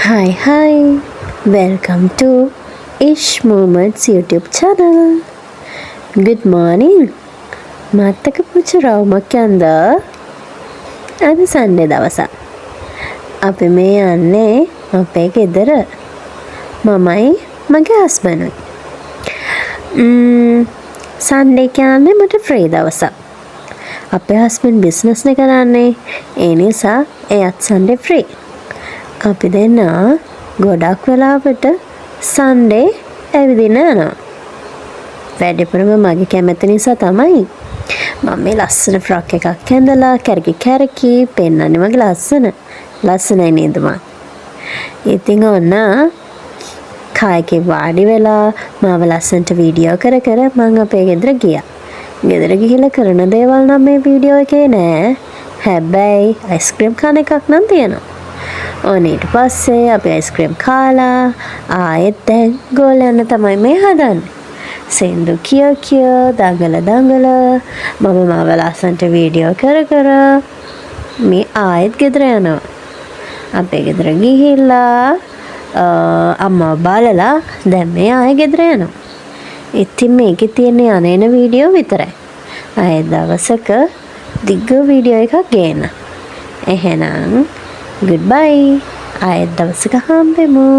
Hi, welcome to Ish Moments YouTube channel. Good morning. මත්තක පුංචි රවුමක් යන්ද? අද සන්ඩේ දවසක්. අපි මේ යන්නේ අපේ ගෙදර. මමයි මගේ හස්බන්ඩ්යි. සන්ඩේ කියන්නේ මට ෆ්‍රී දවසක්. අපේ හස්බන්ඩ් බිස්නස් නේ කරන්නේ. ඒ නිසා එයත් සන්ඩේ ෆ්‍රී. අපි දෙන්න ගොඩක් වෙලාවට සන්ඩේ ඇවිදින්න යනවා. වැඩිපුරම මගේ කැමති නිසා තමයි මම මේ ලස්සන ෆ්‍රොක් එකක් ඇඳලා කැරකි පෙන්නන්නේ මගේ ලස්සනයි නේද මං. ඉතින් ඔන්න කායකේ වාඩි වෙලා මාව ලස්සනට වීඩියෝ කර මං අපේ ගෙදර ගියා. ගෙදර ගිහිල්ලා කරන දේවල් නම් මේ වීඩියෝ එකේ නෑ. හැබැයි අයිස්ක්‍රීම් කන එකක් නම් තියෙනවා. ඕන ඊට පස්සේ අපි අයිස්ක්‍රීම් කාලා ආයෙත් දැන් ගෝල යන්න තමයි මේ හදන්නේ. සින්දු කිය දඟල මම මාව ලස්සනට වීඩියෝ කර මේ ආයෙත් ගෙදර යනවා. අපේ ගෙදර ගිහිල්ලා අම්මව බලලා දැන් මේ ආයෙ ගෙදර යනවා. ඉතින් මේකේ තියෙන යන වීඩියෝ විතරයි. ආයෙ දවසක දිග්ග වීඩියෝ එකක් ගේන්න. එහෙනම් goodbye. ආයෙත් දවසක හම්බෙමු.